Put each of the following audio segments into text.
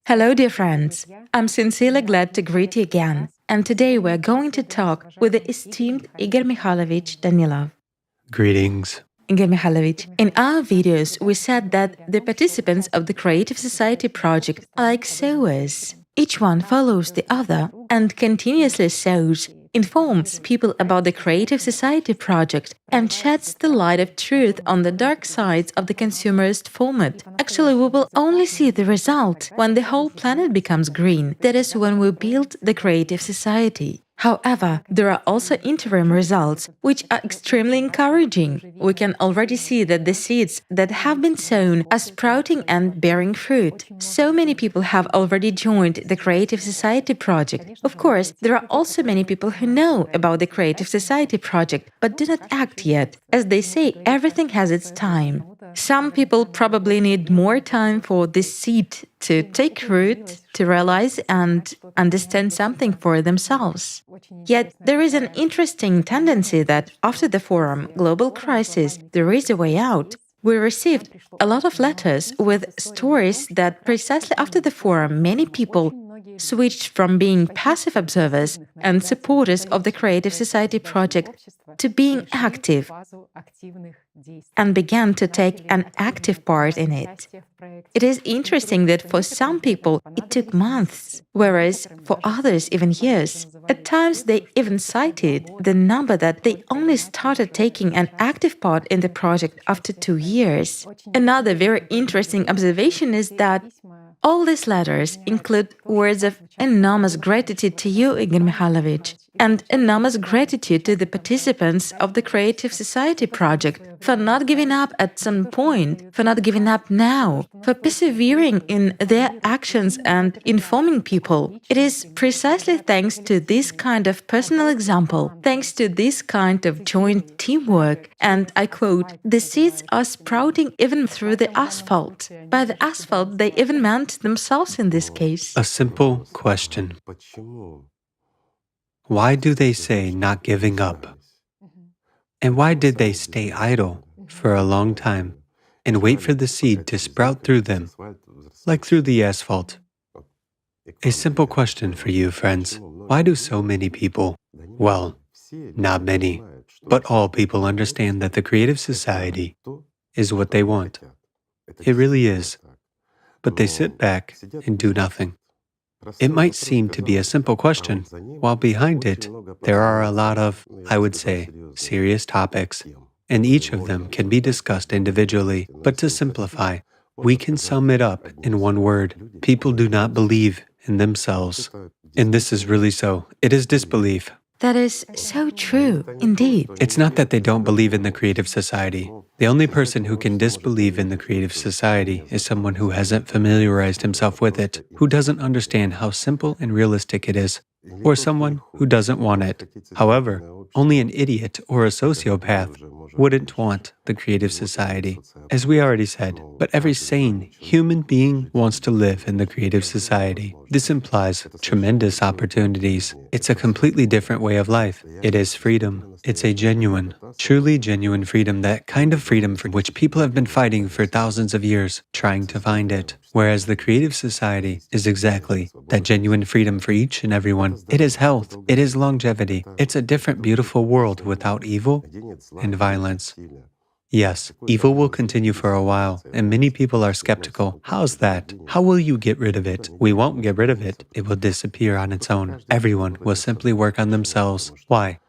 Hello, dear friends. I'm sincerely glad to greet you again. And today we're going to talk with the esteemed Igor Mikhailovich Danilov. Greetings. Igor Mikhailovich, in our videos, we said that the participants of the Creative Society project are like sowers. Each one follows the other and continuously sows, informs people about the Creative Society project, and sheds the light of truth on the dark sides of the consumerist format. Actually, we will only see the result when the whole planet becomes green. That is when we build the Creative Society. However, there are also interim results, which are extremely encouraging. We can already see that the seeds that have been sown are sprouting and bearing fruit. So many people have already joined the Creative Society project. Of course, there are also many people who know about the Creative Society project, but do not act yet. As they say, everything has its time. Some people probably need more time for this seed to take root, to realize and understand something for themselves. Yet there is an interesting tendency that after the forum Global Crisis, there is a way out. We received a lot of letters with stories that precisely after the forum, many people switched from being passive observers and supporters of the Creative Society project to being active and began to take an active part in it. It is interesting that for some people it took months, whereas for others even years. At times they even cited the number that they only started taking an active part in the project after 2 years. Another very interesting observation is that all these letters include words of enormous gratitude to you, Igor Mikhailovich, and enormous gratitude to the participants of the Creative Society project for not giving up at some point, for not giving up now, for persevering in their actions and informing people. It is precisely thanks to this kind of personal example, thanks to this kind of joint teamwork, and I quote, "The seeds are sprouting even through the asphalt." By the asphalt, they even meant themselves in this case. A simple question. Why do they say not giving up? And why did they stay idle for a long time and wait for the seed to sprout through them, like through the asphalt? A simple question for you, friends. Why do so many people, well, not many, but all people understand that the Creative Society is what they want? It really is. But they sit back and do nothing. It might seem to be a simple question, while behind it, there are a lot of, I would say, serious topics, and each of them can be discussed individually. But to simplify, we can sum it up in one word. People do not believe in themselves. And this is really so. It is disbelief. That is so true, indeed. It's not that they don't believe in the Creative Society. The only person who can disbelieve in the Creative Society is someone who hasn't familiarized himself with it, who doesn't understand how simple and realistic it is, or someone who doesn't want it. However, only an idiot or a sociopath wouldn't want the Creative Society, as we already said, but every sane human being wants to live in the Creative Society. This implies tremendous opportunities. It's a completely different way of life. It is freedom. It's a genuine, truly genuine freedom, that kind of freedom for which people have been fighting for thousands of years, trying to find it. Whereas the Creative Society is exactly that genuine freedom for each and everyone. It is health. It is longevity. It's a different, beautiful world without evil and violence. Yes, evil will continue for a while, and many people are skeptical. How's that? How will you get rid of it? We won't get rid of it. It will disappear on its own. Everyone will simply work on themselves. Why?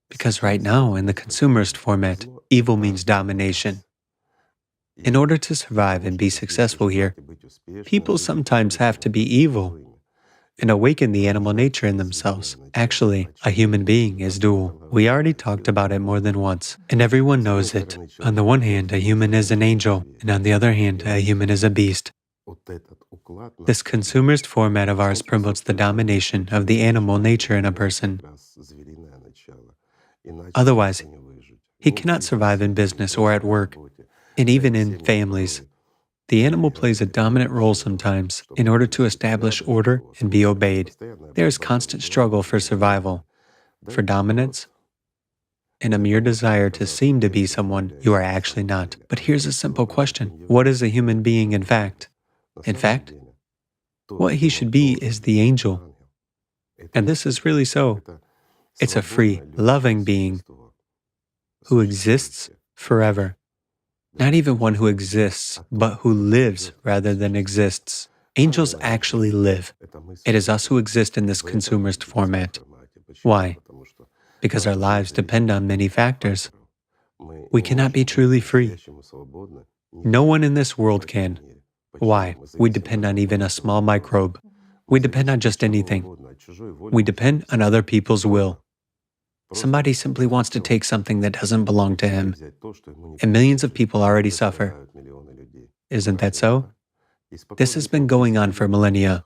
Because right now, in the consumerist format, evil means domination. In order to survive and be successful here, people sometimes have to be evil and awaken the animal nature in themselves. Actually, a human being is dual. We already talked about it more than once, and everyone knows it. On the one hand, a human is an angel, and on the other hand, a human is a beast. This consumerist format of ours promotes the domination of the animal nature in a person. Otherwise, he cannot survive in business or at work, and even in families. The animal plays a dominant role sometimes in order to establish order and be obeyed. There is constant struggle for survival, for dominance, and a mere desire to seem to be someone you are actually not. But here's a simple question. What is a human being in fact? In fact, What he should be is the angel. And this is really so. It's a free, loving being who exists forever. Not even one who exists, but who lives rather than exists. Angels actually live. It is us who exist in this consumerist format. Why? Because our lives depend on many factors. We cannot be truly free. No one in this world can. Why? We depend on even a small microbe. We depend on just anything. We depend on other people's will. Somebody simply wants to take something that doesn't belong to him, and millions of people already suffer. Isn't that so? This has been going on for millennia.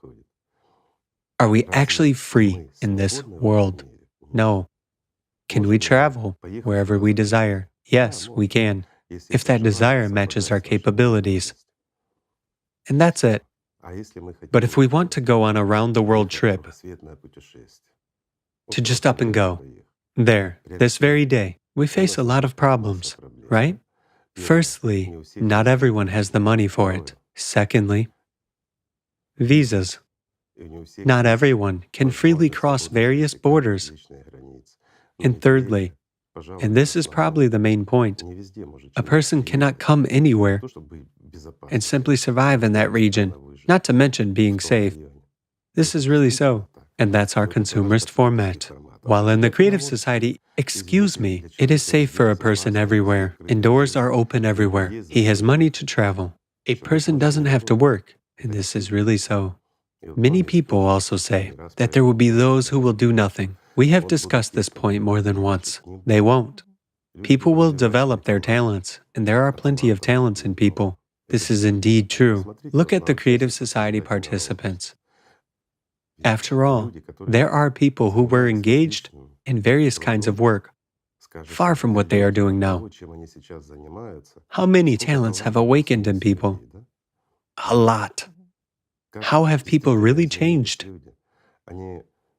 Are we actually free in this world? No. Can we travel wherever we desire? Yes, we can, if that desire matches our capabilities. And that's it. But if we want to go on a round-the-world trip, to just up and go, this very day, we face a lot of problems, right? Firstly, not everyone has the money for it. Secondly, visas. Not everyone can freely cross various borders. And thirdly, and this is probably the main point, a person cannot come anywhere and simply survive in that region, not to mention being safe. This is really so, and that's our consumerist format. While in the creative society, excuse me, it is safe for a person everywhere, and doors are open everywhere. He has money to travel. A person doesn't have to work, and this is really so. Many people also say that there will be those who will do nothing. We have discussed this point more than once. They won't. People will develop their talents, and there are plenty of talents in people. This is indeed true. Look at the creative society participants. After all, there are people who were engaged in various kinds of work, far from what they are doing now. How many talents have awakened in people? A lot. How have people really changed?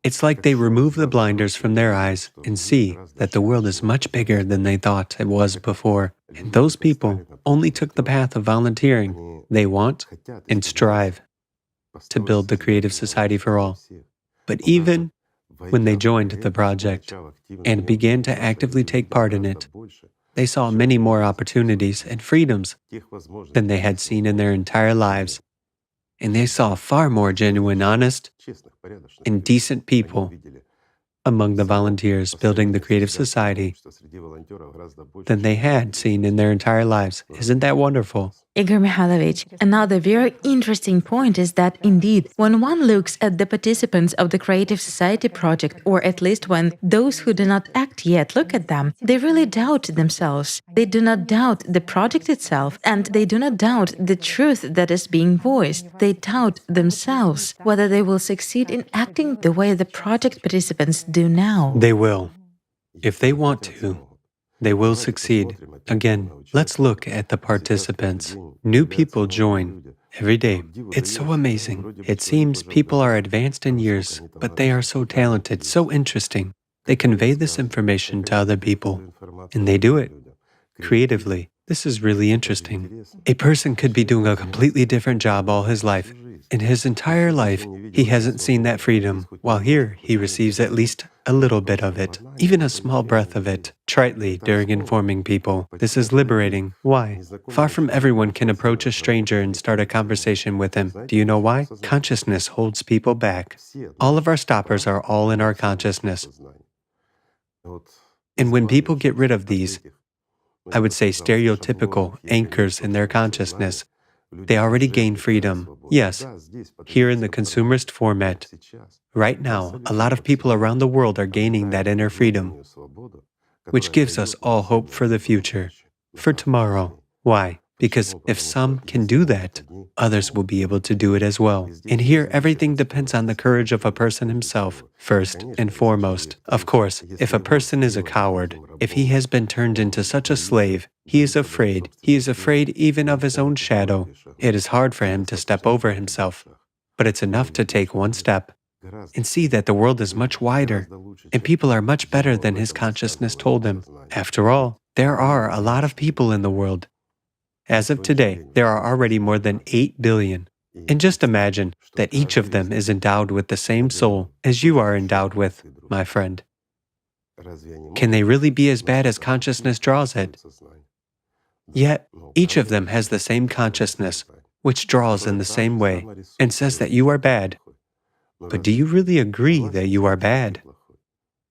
It's like they remove the blinders from their eyes and see that the world is much bigger than they thought it was before. And those people only took the path of volunteering. They want and strive to build the creative society for all. But even when they joined the project and began to actively take part in it, they saw many more opportunities and freedoms than they had seen in their entire lives. And they saw far more genuine, honest, and decent people among the volunteers building the creative society than they had seen in their entire lives. Isn't that wonderful? Igor Mikhailovich, another very interesting point is that indeed, when one looks at the participants of the Creative Society project, or at least when those who do not act yet look at them, they really doubt themselves. They do not doubt the project itself, and they do not doubt the truth that is being voiced. They doubt themselves, whether they will succeed in acting the way the project participants do now. They will. If they want to, they will succeed. Again, let's look at the participants. New people join every day. It's so amazing. It seems people are advanced in years, but they are so talented, so interesting. They convey this information to other people, and they do it creatively. This is really interesting. A person could be doing a completely different job all his life. In his entire life, he hasn't seen that freedom, while here he receives at least a little bit of it, even a small breath of it, tritely during informing people. This is liberating. Why? Far from everyone can approach a stranger and start a conversation with him. Do you know why? Consciousness holds people back. All of our stoppers are all in our consciousness. And when people get rid of these, I would say stereotypical anchors in their consciousness, they already gain freedom. Yes, here in the consumerist format, right now, a lot of people around the world are gaining that inner freedom, which gives us all hope for the future, for tomorrow. Why? Because if some can do that, others will be able to do it as well. And here, everything depends on the courage of a person himself, first and foremost. Of course, if a person is a coward, if he has been turned into such a slave, he is afraid. He is afraid even of his own shadow. It is hard for him to step over himself. But it's enough to take one step and see that the world is much wider, and people are much better than his consciousness told him. After all, there are a lot of people in the world. As of today, there are already more than 8 billion. And just imagine that each of them is endowed with the same soul as you are endowed with, my friend. Can they really be as bad as consciousness draws it? Yet, each of them has the same consciousness, which draws in the same way, and says that you are bad. But do you really agree that you are bad?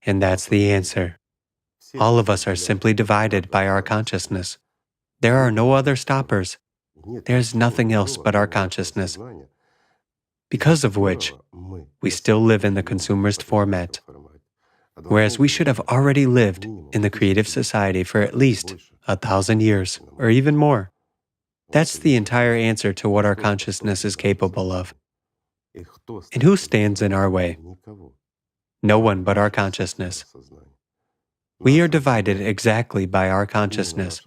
And that's the answer. All of us are simply divided by our consciousness. There are no other stoppers. There's nothing else but our consciousness, because of which we still live in the consumerist format, whereas we should have already lived in the creative society for at least 1,000 years, or even more. That's the entire answer to what our consciousness is capable of. And who stands in our way? No one but our consciousness. We are divided exactly by our consciousness.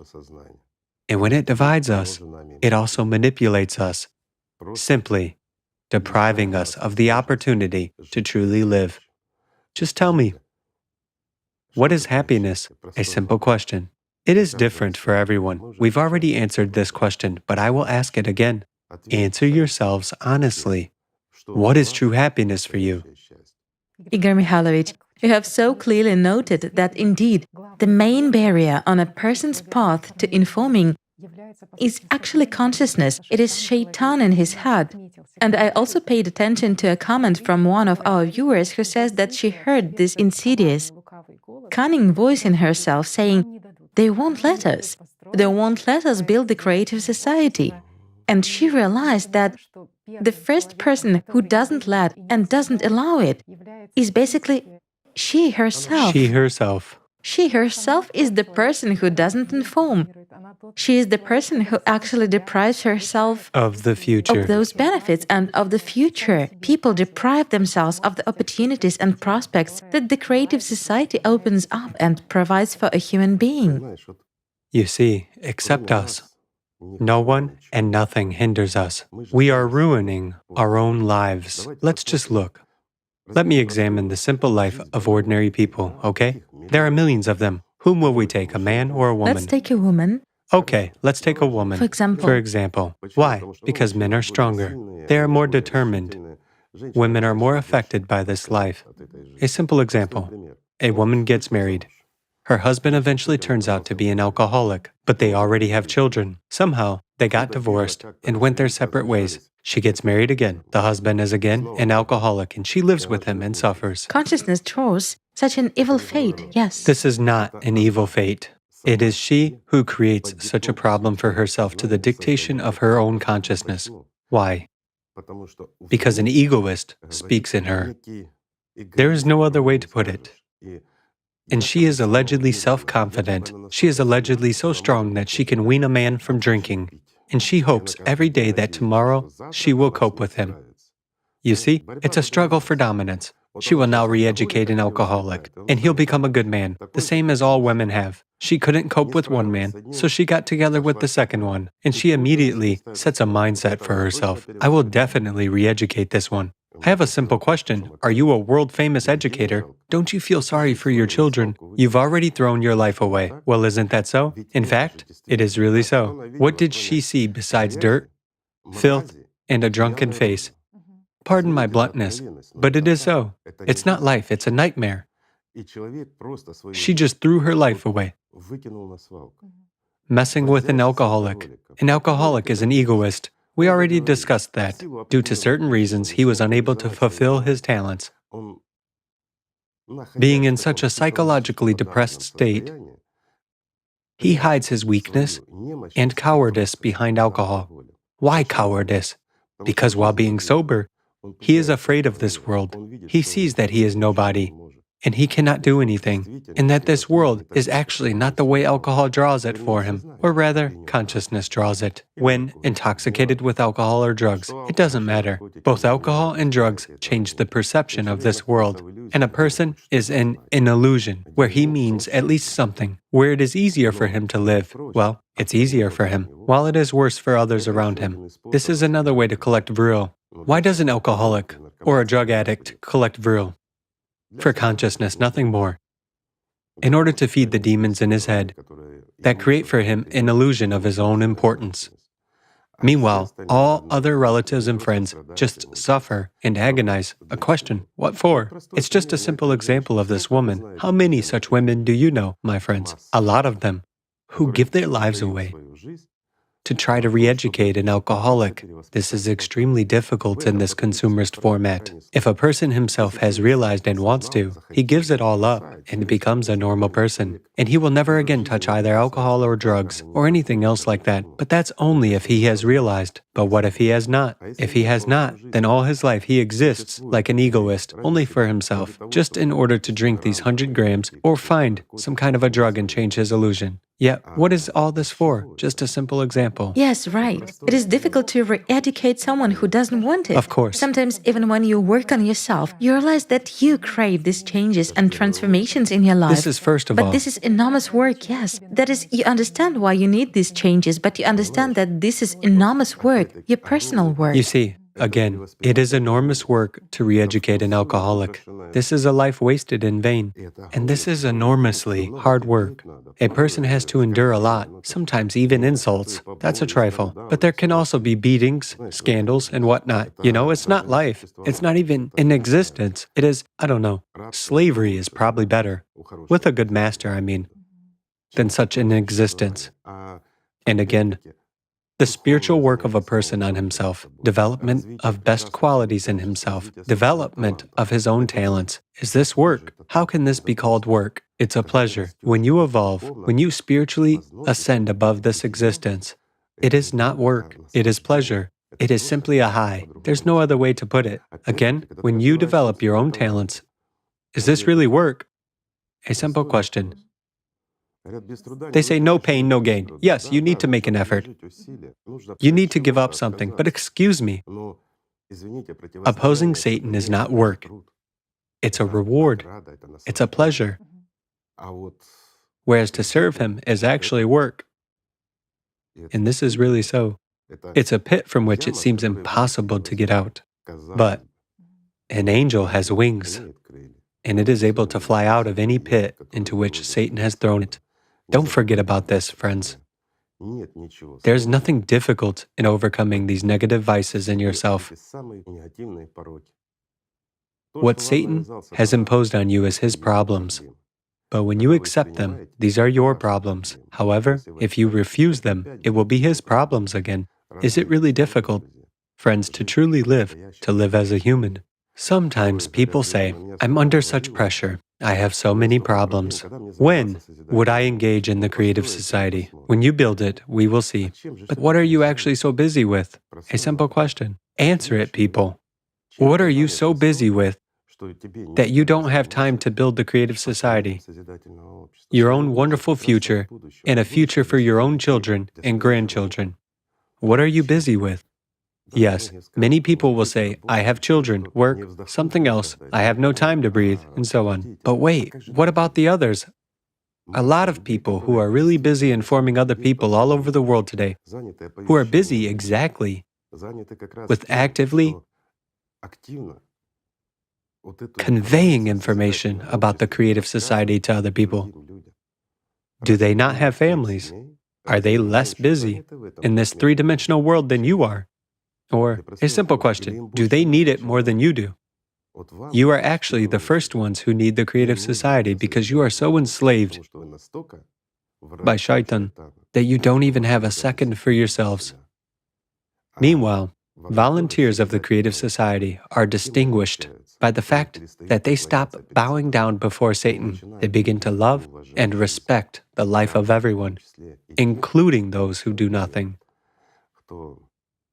And when it divides us, it also manipulates us, simply depriving us of the opportunity to truly live. Just tell me, what is happiness? A simple question. It is different for everyone. We've already answered this question, but I will ask it again. Answer yourselves honestly. What is true happiness for you? Igor Mikhailovich, you have so clearly noted that indeed the main barrier on a person's path to informing is actually consciousness. It is shaitan in his head. And I also paid attention to a comment from one of our viewers who says that she heard this insidious, cunning voice in herself saying, "They won't let us. They won't let us build the creative society." And she realized that the first person who doesn't let and doesn't allow it is basically she herself. She herself. She herself is the person who doesn't inform. She is the person who actually deprives herself Of the future. of those benefits and of the future. People deprive themselves of the opportunities and prospects that the creative society opens up and provides for a human being. You see, except us. No one and nothing hinders us. We are ruining our own lives. Let's just look. Let me examine the simple life of ordinary people, okay? There are millions of them. Whom will we take, a man or a woman? Let's take a woman. Okay, let's take a woman. For example. Why? Because men are stronger. They are more determined. Women are more affected by this life. A simple example. A woman gets married. Her husband eventually turns out to be an alcoholic, but they already have children. Somehow, they got divorced and went their separate ways. She gets married again. The husband is again an alcoholic, and she lives with him and suffers. Consciousness draws such an evil fate, yes. This is not an evil fate. It is she who creates such a problem for herself to the dictation of her own consciousness. Why? Because an egoist speaks in her. There is no other way to put it. And she is allegedly self-confident. She is allegedly so strong that she can wean a man from drinking. And she hopes every day that tomorrow she will cope with him. You see, it's a struggle for dominance. She will now re-educate an alcoholic, and he'll become a good man, the same as all women have. She couldn't cope with one man, so she got together with the second one, and she immediately sets a mindset for herself. I will definitely re-educate this one. I have a simple question. Are you a world-famous educator? Don't you feel sorry for your children? You've already thrown your life away. Well, isn't that so? In fact, it is really so. What did she see besides dirt, filth, and a drunken face? Pardon my bluntness, but it is so. It's not life, it's a nightmare. She just threw her life away. Messing with an alcoholic. An alcoholic is an egoist. We already discussed that. Due to certain reasons, he was unable to fulfill his talents. Being in such a psychologically depressed state, he hides his weakness and cowardice behind alcohol. Why cowardice? Because while being sober, he is afraid of this world. He sees that he is nobody, and he cannot do anything, and that this world is actually not the way alcohol draws it for him, or rather, consciousness draws it. When intoxicated with alcohol or drugs, it doesn't matter. Both alcohol and drugs change the perception of this world, and a person is in an illusion, where he means at least something, where it is easier for him to live. Well, it's easier for him, while it is worse for others around him. This is another way to collect vril. Why does an alcoholic or a drug addict collect vril? For consciousness, nothing more. In order to feed the demons in his head that create for him an illusion of his own importance. Meanwhile, all other relatives and friends just suffer and agonize. A question, what for? It's just a simple example of this woman. How many such women do you know, my friends? A lot of them, who give their lives away to try to re-educate an alcoholic. This is extremely difficult in this consumerist format. If a person himself has realized and wants to, he gives it all up and becomes a normal person. And he will never again touch either alcohol or drugs or anything else like that. But that's only if he has realized. But what if he has not? If he has not, then all his life he exists like an egoist, only for himself, just in order to drink these 100 grams or find some kind of a drug and change his illusion. Yet, what is all this for? Just a simple example. Yes, right. It is difficult to re-educate someone who doesn't want it. Of course. Sometimes even when you work on yourself, you realize that you crave these changes and transformations in your life. This is first of all. But this is enormous work, yes. That is, you understand why you need these changes, but you understand that this is enormous work, your personal work. You see, again, it is enormous work to re-educate an alcoholic. This is a life wasted in vain. And this is enormously hard work. A person has to endure a lot, sometimes even insults. That's a trifle. But there can also be beatings, scandals, and whatnot. You know, it's not life. It's not even in existence. It is, I don't know, slavery is probably better. With a good master, I mean, than such an existence. And again, the spiritual work of a person on himself, development of best qualities in himself, development of his own talents. Is this work? How can this be called work? It's a pleasure. When you evolve, when you spiritually ascend above this existence, it is not work, it is pleasure. It is simply a high. There's no other way to put it. Again, when you develop your own talents, is this really work? A simple question. They say no pain, no gain. Yes, you need to make an effort. You need to give up something. But excuse me, opposing Satan is not work. It's a reward. It's a pleasure. Whereas to serve him is actually work. And this is really so. It's a pit from which it seems impossible to get out. But an angel has wings, and it is able to fly out of any pit into which Satan has thrown it. Don't forget about this, friends. There's nothing difficult in overcoming these negative vices in yourself. What Satan has imposed on you is his problems. But when you accept them, these are your problems. However, if you refuse them, it will be his problems again. Is it really difficult, friends, to truly live, to live as a human? Sometimes people say, I'm under such pressure. I have so many problems. When would I engage in the creative society? When you build it, we will see. But what are you actually so busy with? A simple question. Answer it, people. What are you so busy with that you don't have time to build the creative society, your own wonderful future, and a future for your own children and grandchildren? What are you busy with? Yes, many people will say, I have children, work, something else, I have no time to breathe, and so on. But wait, what about the others? A lot of people who are really busy informing other people all over the world today, who are busy exactly with actively conveying information about the creative society to other people. Do they not have families? Are they less busy in this three-dimensional world than you are? Or a simple question, do they need it more than you do? You are actually the first ones who need the creative society because you are so enslaved by shaitan that you don't even have a second for yourselves. Meanwhile, volunteers of the creative society are distinguished by the fact that they stop bowing down before Satan. They begin to love and respect the life of everyone, including those who do nothing,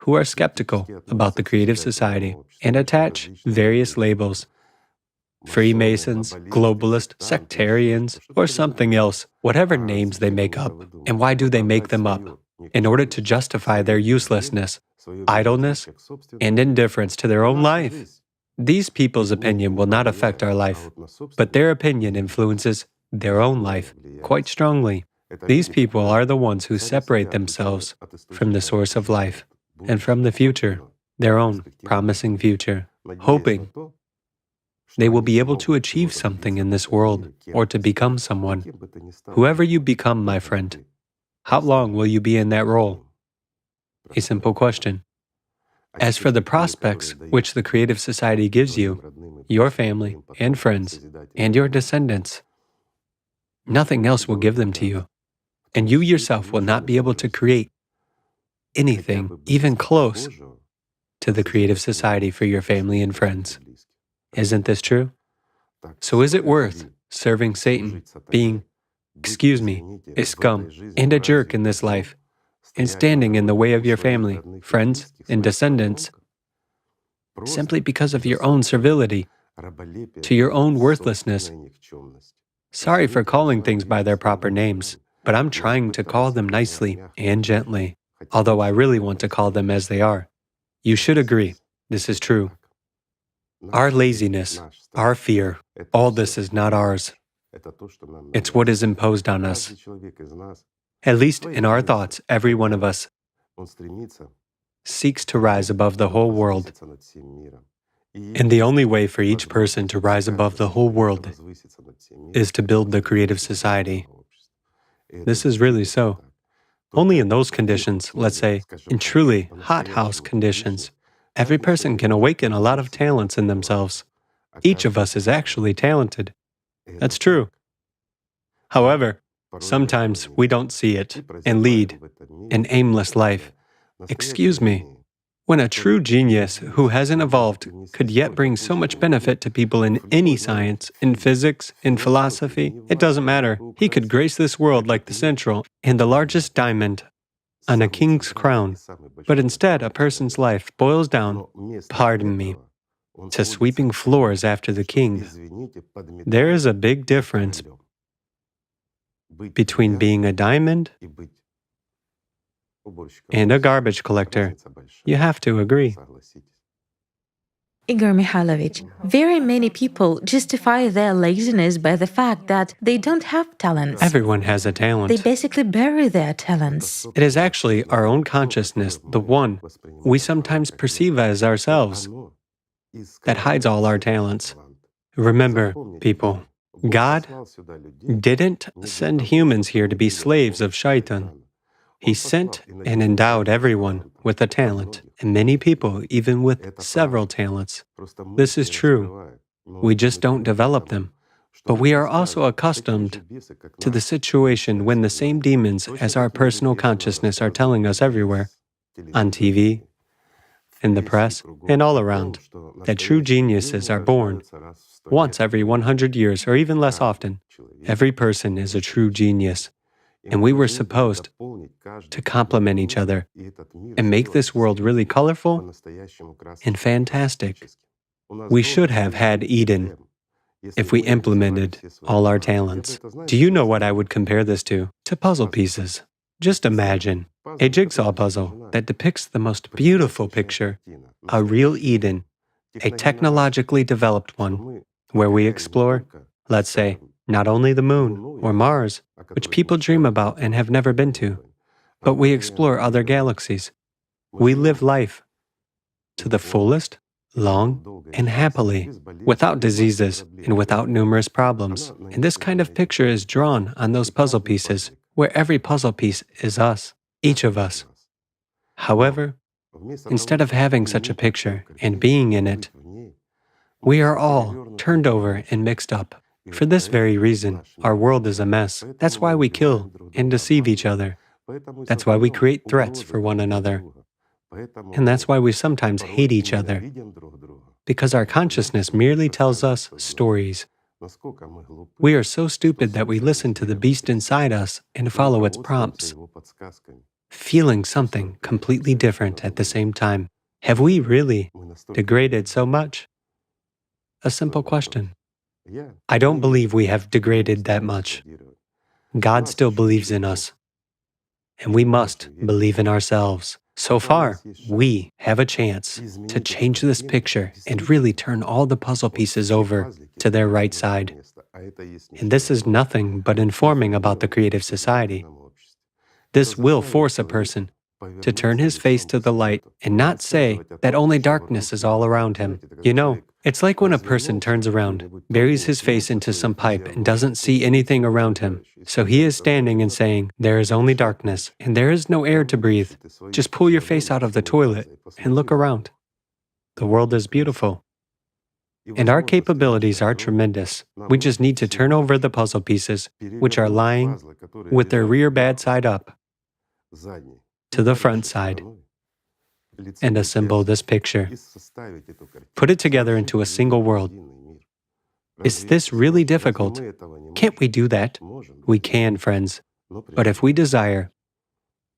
who are skeptical about the creative society and attach various labels. Freemasons, globalist, sectarians, or something else, whatever names they make up. And why do they make them up? In order to justify their uselessness, idleness, and indifference to their own life. These people's opinion will not affect our life, but their opinion influences their own life quite strongly. These people are the ones who separate themselves from the source of life and from the future, their own promising future, hoping they will be able to achieve something in this world or to become someone. Whoever you become, my friend, how long will you be in that role? A simple question. As for the prospects which the creative society gives you, your family and friends, and your descendants, nothing else will give them to you. And you yourself will not be able to create anything even close to the creative society for your family and friends. Isn't this true? So is it worth serving Satan, being, a scum and a jerk in this life, and standing in the way of your family, friends, and descendants, simply because of your own servility, to your own worthlessness? Sorry for calling things by their proper names, but I'm trying to call them nicely and gently, although I really want to call them as they are. You should agree, this is true. Our laziness, our fear, all this is not ours. It's what is imposed on us. At least in our thoughts, every one of us seeks to rise above the whole world. And the only way for each person to rise above the whole world is to build the creative society. This is really so. Only in those conditions, let's say, in truly hothouse conditions, every person can awaken a lot of talents in themselves. Each of us is actually talented. That's true. However, sometimes we don't see it and lead an aimless life. Excuse me. When a true genius who hasn't evolved could yet bring so much benefit to people in any science, in physics, in philosophy, it doesn't matter. He could grace this world like the central and the largest diamond on a king's crown. But instead, a person's life boils down, pardon me, to sweeping floors after the king. There is a big difference between being a diamond and a garbage collector. You have to agree. Igor Mikhailovich, very many people justify their laziness by the fact that they don't have talents. Everyone has a talent. They basically bury their talents. It is actually our own consciousness, the one we sometimes perceive as ourselves, that hides all our talents. Remember, people, God didn't send humans here to be slaves of Shaitan. He sent and endowed everyone with a talent, and many people even with several talents. This is true. We just don't develop them. But we are also accustomed to the situation when the same demons as our personal consciousness are telling us everywhere, on TV, in the press, and all around, that true geniuses are born once every 100 years or even less often. Every person is a true genius. And we were supposed to complement each other and make this world really colorful and fantastic. We should have had Eden if we implemented all our talents. Do you know what I would compare this to? To puzzle pieces. Just imagine a jigsaw puzzle that depicts the most beautiful picture, a real Eden, a technologically developed one, where we explore, let's say, not only the moon or Mars, which people dream about and have never been to, but we explore other galaxies. We live life to the fullest, long, and happily, without diseases and without numerous problems. And this kind of picture is drawn on those puzzle pieces, where every puzzle piece is us, each of us. However, instead of having such a picture and being in it, we are all turned over and mixed up. For this very reason, our world is a mess. That's why we kill and deceive each other. That's why we create threats for one another. And that's why we sometimes hate each other. Because our consciousness merely tells us stories. We are so stupid that we listen to the beast inside us and follow its prompts, feeling something completely different at the same time. Have we really degraded so much? A simple question. I don't believe we have degraded that much. God still believes in us, and we must believe in ourselves. So far, we have a chance to change this picture and really turn all the puzzle pieces over to their right side. And this is nothing but informing about the creative society. This will force a person to turn his face to the light and not say that only darkness is all around him. You know, It's like when a person turns around, buries his face into some pipe, and doesn't see anything around him. So he is standing and saying, "There is only darkness, and there is no air to breathe. Just pull your face out of the toilet and look around. The world is beautiful. And our capabilities are tremendous. We just need to turn over the puzzle pieces, which are lying with their rear bad side up, to the front side, and assemble this picture. Put it together into a single world. Is this really difficult? Can't we do that? We can, friends. But if we desire,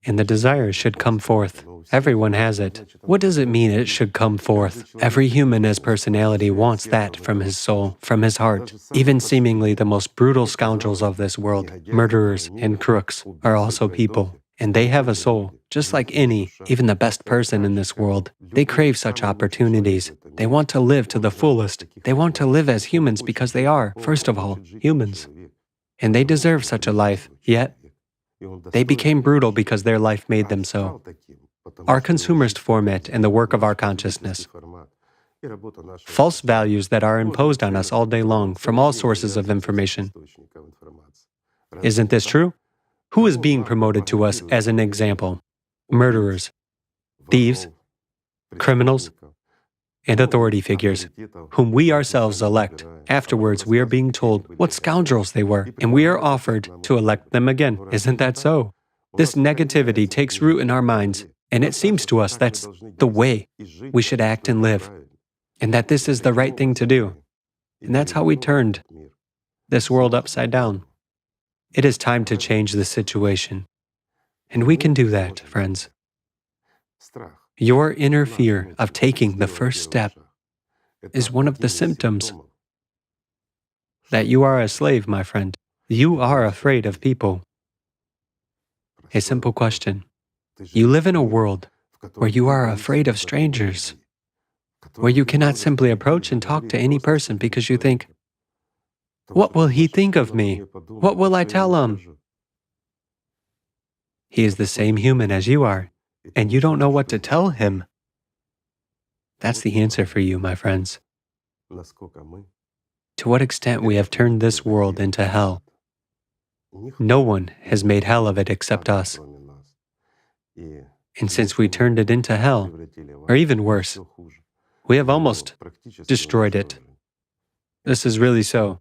and the desire should come forth. Everyone has it. What does it mean it should come forth? Every human as personality wants that from his soul, from his heart. Even seemingly the most brutal scoundrels of this world, murderers and crooks, are also people. And they have a soul, just like any, even the best person in this world. They crave such opportunities. They want to live to the fullest. They want to live as humans because they are, first of all, humans. And they deserve such a life, yet they became brutal because their life made them so. Our consumerist format and the work of our consciousness. False values that are imposed on us all day long from all sources of information. Isn't this true? Who is being promoted to us as an example? Murderers, thieves, criminals, and authority figures, whom we ourselves elect. Afterwards, we are being told what scoundrels they were, and we are offered to elect them again. Isn't that so? This negativity takes root in our minds, and it seems to us that's the way we should act and live, and that this is the right thing to do. And that's how we turned this world upside down. It is time to change the situation. And we can do that, friends. Your inner fear of taking the first step is one of the symptoms that you are a slave, my friend. You are afraid of people. A simple question. You live in a world where you are afraid of strangers, where you cannot simply approach and talk to any person because you think, what will he think of me? What will I tell him? He is the same human as you are, and you don't know what to tell him. That's the answer for you, my friends. To what extent we have turned this world into hell. No one has made hell of it except us. And since we turned it into hell, or even worse, we have almost destroyed it. This is really so.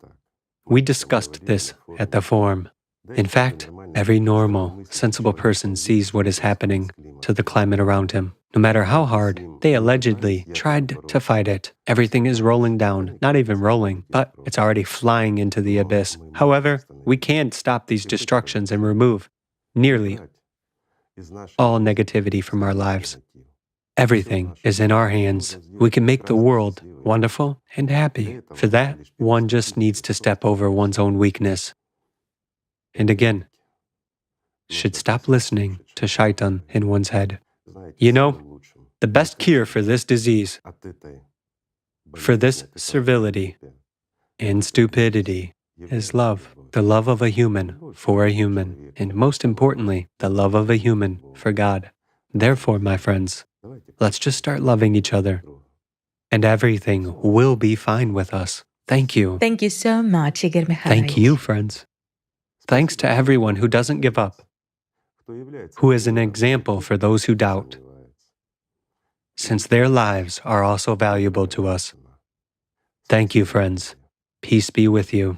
We discussed this at the forum. In fact, every normal, sensible person sees what is happening to the climate around him. No matter how hard they allegedly tried to fight it, everything is rolling down, not even rolling, but it's already flying into the abyss. However, we can't stop these destructions and remove nearly all negativity from our lives. Everything is in our hands. We can make the world wonderful and happy. For that, one just needs to step over one's own weakness. And again, should stop listening to shaitan in one's head. You know, the best cure for this disease, for this servility and stupidity, is love. The love of a human for a human, and most importantly, the love of a human for God. Therefore, my friends, let's just start loving each other, and everything will be fine with us. Thank you. Thank you so much, Igor Mikhailovich. Thank you, friends. Thanks to everyone who doesn't give up, who is an example for those who doubt, since their lives are also valuable to us. Thank you, friends. Peace be with you.